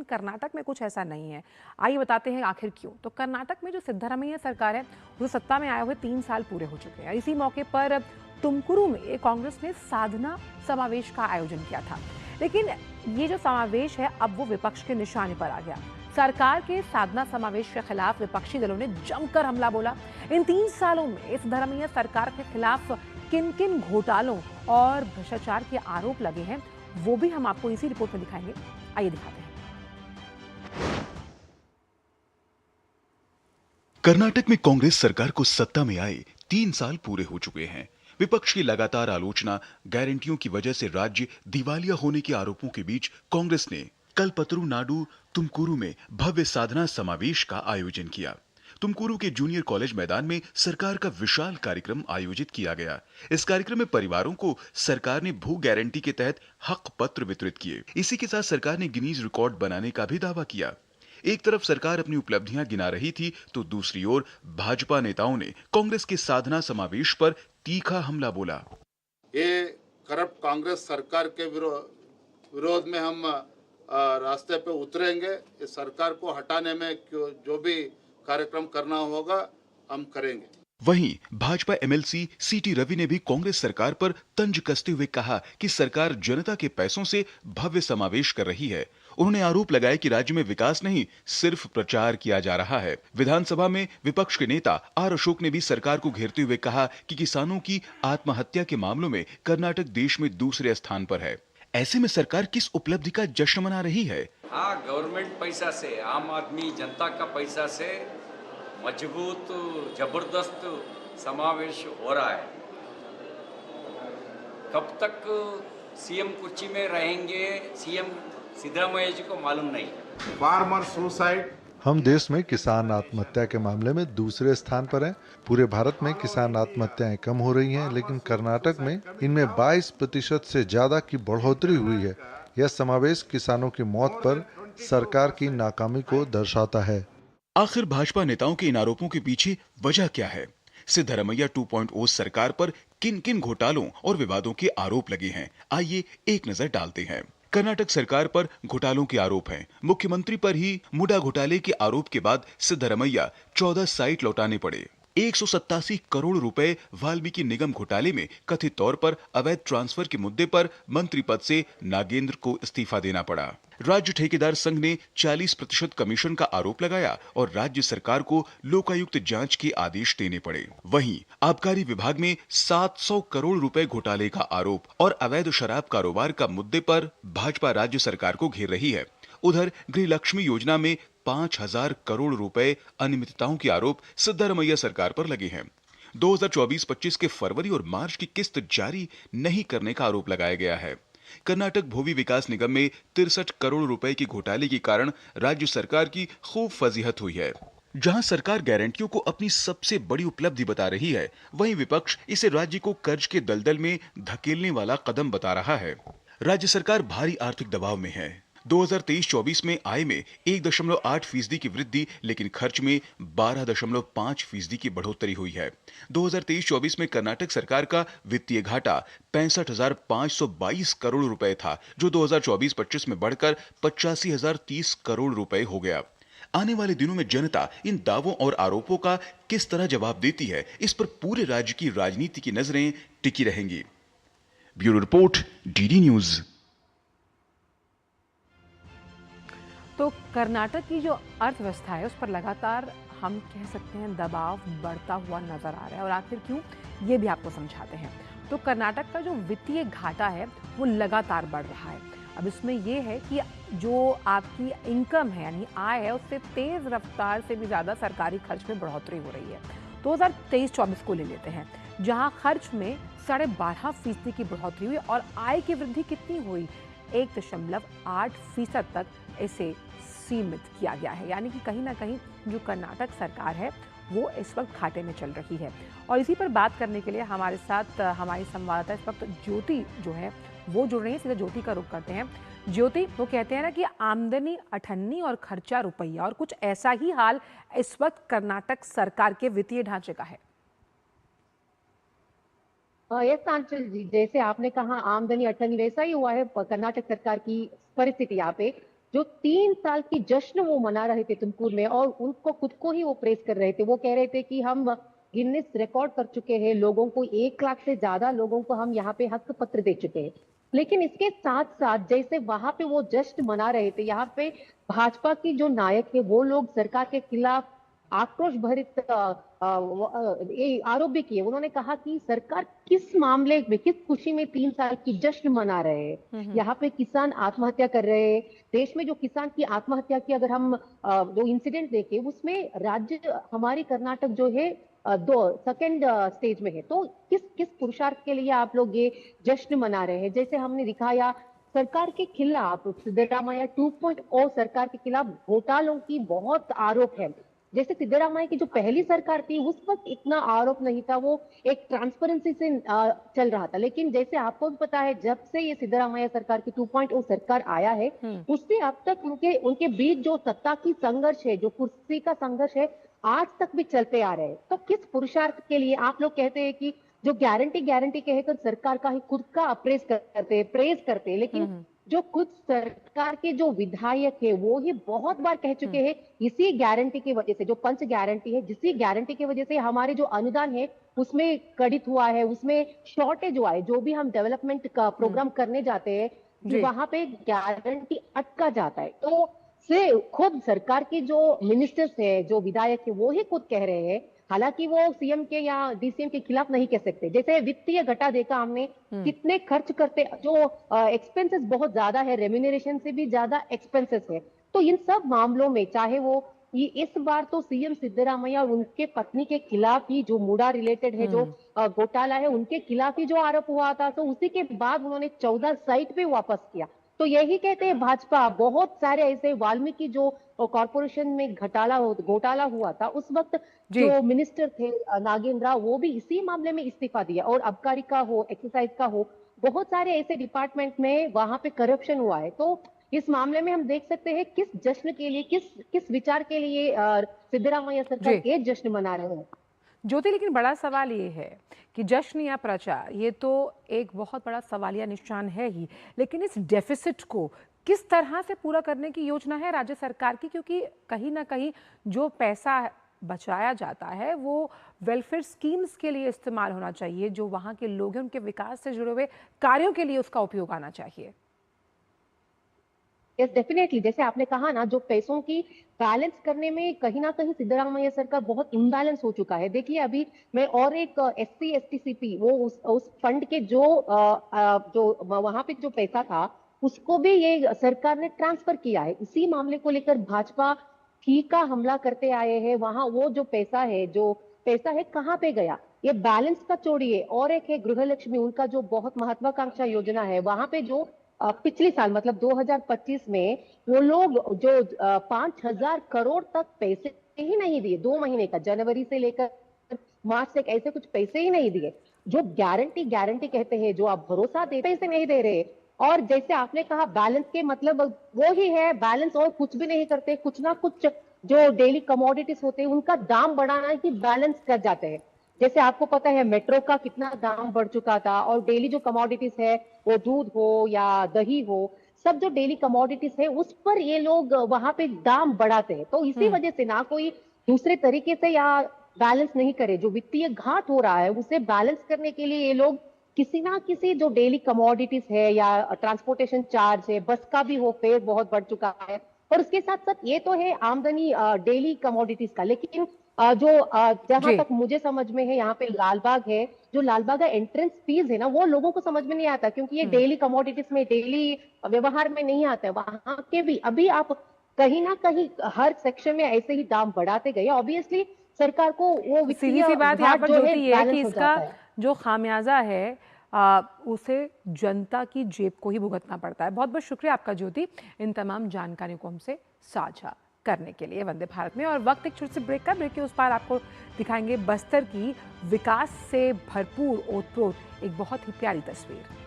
लेकिन कर्नाटक में कुछ ऐसा नहीं है। आइए बताते हैं आखिर क्यों। तो कर्नाटक में जो सिद्धरामैया सरकार है, वो सत्ता में आए हुए 3 साल पूरे हो चुके हैं। इसी मौके पर तुमकुरू में कांग्रेस ने साधना समावेश का आयोजन किया था, लेकिन ये जो समावेश है अब वो विपक्ष के निशाने पर आ गया। सरकार के साधना समावेश के खिलाफ विपक्षी दलों ने जमकर हमला बोला। इन 3 सालों में सिद्धरामैया सरकार के खिलाफ किन किन घोटालों और भ्रष्टाचार के आरोप लगे हैं, वो भी हम आपको इसी रिपोर्ट में दिखाएंगे। आइए दिखाते हैं। कर्नाटक में कांग्रेस सरकार को सत्ता में आए 3 साल पूरे हो चुके हैं। विपक्ष की लगातार आलोचना, गारंटियों की वजह से राज्य दिवालिया होने के आरोपों के बीच कांग्रेस ने कलपतरू नाडु तुमकुरू में भव्य साधना समावेश का आयोजन किया। तुमकुरू के जूनियर कॉलेज मैदान में सरकार का विशाल कार्यक्रम आयोजित किया गया। इस कार्यक्रम में परिवारों को सरकार ने भू गारंटी के तहत हक पत्र वितरित किए। इसी के साथ सरकार ने गिनीज रिकॉर्ड बनाने का भी दावा किया। एक तरफ सरकार अपनी उपलब्धियां गिना रही थी, तो दूसरी ओर भाजपा नेताओं ने कांग्रेस के साधना समावेश पर तीखा हमला बोला। ये करप्ट कांग्रेस सरकार के विरोध में हम रास्ते पे उतरेंगे। इस सरकार को हटाने में जो भी कार्यक्रम करना होगा हम करेंगे। वहीं भाजपा एमएलसी सीटी रवि ने भी कांग्रेस सरकार पर तंज कसते हुए कहा कि सरकार जनता के पैसों से भव्य समावेश कर रही है। उन्होंने आरोप लगाया कि राज्य में विकास नहीं, सिर्फ प्रचार किया जा रहा है। विधानसभा में विपक्ष के नेता आर अशोक ने भी सरकार को घेरते हुए कहा कि किसानों की आत्महत्या के मामलों में कर्नाटक देश में दूसरे स्थान पर है। ऐसे में सरकार किस उपलब्धि का जश्न मना रही है? हाँ, गवर्नमेंट पैसा से, आम आदमी जनता का पैसा से मजबूत जबरदस्त समावेश हो रहा है। कब तक सीएम कुर्सी में रहेंगे सीएम सिद्धरामैया जी को मालूम नहीं। Farmer suicide. हम देश में किसान आत्महत्या के मामले में दूसरे स्थान पर हैं। पूरे भारत में किसान आत्महत्याएं कम हो रही हैं, लेकिन कर्नाटक में इनमें 22% से ज्यादा की बढ़ोतरी हुई है। यह समावेश किसानों की मौत पर सरकार की नाकामी को दर्शाता है। आखिर भाजपा नेताओं के इन आरोपों के पीछे वजह क्या है? सिद्धरामैया 2.0 सरकार पर किन किन घोटालों और विवादों के आरोप लगे हैं, आइए एक नजर डालते हैं। कर्नाटक सरकार पर घोटालों के आरोप हैं। मुख्यमंत्री पर ही मुडा घोटाले के आरोप के बाद सिद्धरामैया 14 साइट लौटाने पड़े। 187 करोड़ रुपए वाल्मीकि निगम घोटाले में कथित तौर पर अवैध ट्रांसफर के मुद्दे पर मंत्री पद से नागेंद्र को इस्तीफा देना पड़ा। राज्य ठेकेदार संघ ने 40% कमीशन का आरोप लगाया और राज्य सरकार को लोकायुक्त जांच के आदेश देने पड़े। वहीं आबकारी विभाग में 700 करोड़ रुपए घोटाले का आरोप और अवैध शराब कारोबार का मुद्दे पर भाजपा राज्य सरकार को घेर रही है। उधर गृह लक्ष्मी योजना में 5,000 करोड़ रुपए अनियमितताओं के आरोप सिद्धरामैया सरकार पर लगे हैं। 2024-25 के फरवरी और मार्च की किस्त जारी नहीं करने का आरोप लगाया गया है। कर्नाटक भूमि विकास निगम में 63 करोड़ रुपए की घोटाले के कारण राज्य सरकार की खूब फजीहत हुई है। जहां सरकार गारंटियों को अपनी सबसे बड़ी उपलब्धि बता रही है, वहीं विपक्ष इसे राज्य को कर्ज के दलदल में धकेलने वाला कदम बता रहा है। राज्य सरकार भारी आर्थिक दबाव में है। 2023-24 में आय में 1.8% की वृद्धि, लेकिन खर्च में 12.5% की बढ़ोतरी हुई है। 2023-24 में कर्नाटक सरकार का वित्तीय घाटा 65,522 करोड़ रुपए था, जो 2024-25 में बढ़कर 85,030 करोड़ रुपए हो गया। आने वाले दिनों में जनता इन दावों और आरोपों का किस तरह जवाब देती है, इस पर पूरे राज्य की राजनीति की नजरें टिकी रहेंगी। Bureau report, DD news. तो कर्नाटक की जो अर्थव्यवस्था है उस पर लगातार हम कह सकते हैं दबाव बढ़ता हुआ नजर आ रहा है, और आखिर क्यों, ये भी आपको समझाते हैं। तो कर्नाटक का जो वित्तीय घाटा है वो लगातार बढ़ रहा है। अब इसमें यह है कि जो आपकी इनकम है यानी आय है, उससे तेज रफ्तार से भी ज़्यादा सरकारी खर्च में बढ़ोतरी हो रही है। 2023-24 को ले लेते हैं, जहां खर्च में 12.5% की बढ़ोतरी हुई और आय की वृद्धि कितनी हुई, 1.8% तक इसे सीमित किया गया है। यानी कि कहीं ना कहीं जो कर्नाटक सरकार है वो इस वक्त घाटे में चल रही है। और इसी पर बात करने के लिए हमारे साथ हमारी संवाददाता इस वक्त ज्योति जो है वो जुड़ रही है। सीधा ज्योति का रुख करते हैं। ज्योति, वो कहते हैं ना कि आमदनी 98 और खर्चा रुपया, और कुछ ऐसा ही हाल इस वक्त कर्नाटक सरकार के वित्तीय ढांचे का है। यस आंचल जी, जैसे आपने कहा आमदनी अठन्नी, वैसा ही हुआ है कर्नाटक सरकार की परिस्थिति यहाँ पे। जो 3 साल की जश्न वो मना रहे थे तुमकुर में, और उनको खुद को ही वो प्रेस कर रहे थे। वो कह रहे थे कि हम गिनीज रिकॉर्ड कर चुके हैं, लोगों को 1 लाख से ज्यादा लोगों को हम यहाँ पे हक पत्र दे चुके हैं। लेकिन इसके साथ साथ जैसे वहां पे वो जश्न मना रहे थे, यहाँ पे भाजपा की जो नायक है वो लोग सरकार के खिलाफ आक्रोश भरित ये आरोप भी किए। उन्होंने कहा कि सरकार किस मामले में, किस खुशी में 3 साल की जश्न मना रहे हैं। यहाँ पे किसान आत्महत्या कर रहे हैं। देश में जो किसान की आत्महत्या की अगर हम जो इंसिडेंट देखें, उसमें राज्य हमारी कर्नाटक जो है दो सेकंड स्टेज में है। तो किस किस पुरुषार्थ के लिए आप लोग ये जश्न मना रहे हैं? जैसे हमने दिखाया सरकार के खिलाफ, सिद्धरामैया 2.0 सरकार के खिलाफ घोटालों की बहुत आरोप है। जैसे सिद्धरामैया की जो पहली सरकार थी उस वक्त इतना आरोप नहीं था, वो एक ट्रांसपेरेंसी से चल रहा था। लेकिन जैसे आपको भी पता है, जब से ये सिद्धरामैया सरकार की 2.0 सरकार आया है, उससे अब तक उनके उनके बीच जो सत्ता की संघर्ष है, जो कुर्सी का संघर्ष है, आज तक भी चलते आ रहे हैं। तो किस पुरुषार्थ के लिए आप लोग कहते हैं कि जो गारंटी गारंटी कहकर सरकार का ही खुद का अप्रेस करते हैं, प्रेज करते हैं, लेकिन जो खुद सरकार के जो विधायक है वो ही बहुत बार कह चुके हैं, इसी गारंटी की वजह से, जो पंच गारंटी है, जिसी गारंटी की वजह से हमारे जो अनुदान है उसमें कड़ित हुआ है, उसमें शॉर्टेज हुआ है। जो भी हम डेवलपमेंट का प्रोग्राम करने जाते हैं, वहां पे गारंटी अटका जाता है। तो से खुद सरकार के जो मिनिस्टर्स है, जो विधायक है, वो ही खुद कह रहे हैं, हालांकि वो सीएम के या डीसीएम के खिलाफ नहीं कह सकते। जैसे वित्तीय घटा देखा हमने, कितने खर्च करते, जो एक्सपेंसेस बहुत ज्यादा है, रेम्यूनरेशन से भी ज्यादा एक्सपेंसेस है। तो इन सब मामलों में चाहे वो ये इस बार तो सीएम सिद्धरामैया और उनके पत्नी के खिलाफ ही जो मुडा रिलेटेड है, जो घोटाला है, उनके खिलाफ ही जो आरोप हुआ था, तो उसी के बाद उन्होंने 14 साइट पे वापस किया। तो यही कहते हैं भाजपा, बहुत सारे ऐसे वाल्मीकि जो कॉर्पोरेशन में घोटाला हुआ था, उस वक्त जो मिनिस्टर थे नागेंद्र, वो भी इसी मामले में इस्तीफा दिया। और आबकारी का हो, एक्सरसाइज का हो, बहुत सारे ऐसे डिपार्टमेंट में वहां पे करप्शन हुआ है। तो इस मामले में हम देख सकते हैं किस जश्न के लिए, किस किस विचार के लिए सिद्धरामैया सरकार ये जश्न मना रहे हैं। ज्योति, लेकिन बड़ा सवाल ये है कि जश्न या प्रचार, ये तो एक बहुत बड़ा सवालिया निशान है ही, लेकिन इस डेफिसिट को किस तरह से पूरा करने की योजना है राज्य सरकार की? क्योंकि कहीं ना कहीं जो पैसा बचाया जाता है वो वेलफेयर स्कीम्स के लिए इस्तेमाल होना चाहिए, जो वहाँ के लोग हैं उनके विकास से जुड़े हुए कार्यों के लिए उसका उपयोग आना चाहिए। Yes, definitely. जैसे आपने कहा ना, जो पैसों की बैलेंस करने में कहीं ना कहीं सिद्धरामैया सरकार बहुत इम्बैलेंस हो चुका है। देखिए, अभी मैं और एक एससी एसटी सीपी, वो उस फंड के जो वहां पे जो पैसा था उसको भी ये सरकार ने ट्रांसफर किया है। इसी मामले को लेकर भाजपा फीका हमला करते आए हैं। वहां वो जो पैसा है कहाँ पे गया, ये बैलेंस का छोड़िए। और एक है गृहलक्ष्मी, उनका जो बहुत महत्वाकांक्षा योजना है, वहां पे जो पिछले साल मतलब 2025 में वो लोग जो 5,000 करोड़ तक पैसे ही नहीं दिए, 2 महीने का, जनवरी से लेकर मार्च तक ऐसे कुछ पैसे ही नहीं दिए। जो गारंटी कहते हैं, जो आप भरोसा दे, पैसे नहीं दे रहे। और जैसे आपने कहा बैलेंस के मतलब वो ही है बैलेंस, और कुछ भी नहीं करते। कुछ ना कुछ जो डेली कमोडिटीज होते हैं उनका दाम बढ़ाना ही बैलेंस कर जाते हैं। जैसे आपको पता है मेट्रो का कितना दाम बढ़ चुका था, और डेली जो कमोडिटीज है, वो दूध हो या दही हो, सब जो डेली कमोडिटीज है उस पर ये लोग वहां पे दाम बढ़ाते हैं। तो इसी वजह से ना कोई दूसरे तरीके से या बैलेंस नहीं करे, जो वित्तीय घाट हो रहा है उसे बैलेंस करने के लिए ये लोग किसी ना किसी जो डेली कमोडिटीज है या ट्रांसपोर्टेशन चार्ज है, बस का भी हो, फेयर बहुत बढ़ चुका है। और उसके साथ साथ ये तो है आमदनी डेली कमोडिटीज का, लेकिन जहां तक मुझे समझ में है, यहाँ पे लालबाग है, जो लालबाग का एंट्रेंस फीस है ना, वो लोगों को समझ में नहीं आता, क्योंकि ये डेली कमोडिटीज में, डेली व्यवहार में नहीं आता है। वहां के भी अभी आप कहीं ना कहीं हर सेक्शन में ऐसे ही दाम बढ़ाते गए। ऑब्वियसली सरकार को वो सीधी सी बात यहाँ पर ज्योति ये है कि इसका जो खामियाजा है उसे जनता की जेब को ही भुगतना पड़ता है। बहुत बहुत शुक्रिया आपका ज्योति, इन तमाम जानकारियों को हमसे साझा करने के लिए वंदे भारत में। और वक्त एक छोटे से ब्रेक का, ब्रेक के उस पार आपको दिखाएंगे बस्तर की विकास से भरपूर ओतप्रोत एक बहुत ही प्यारी तस्वीर।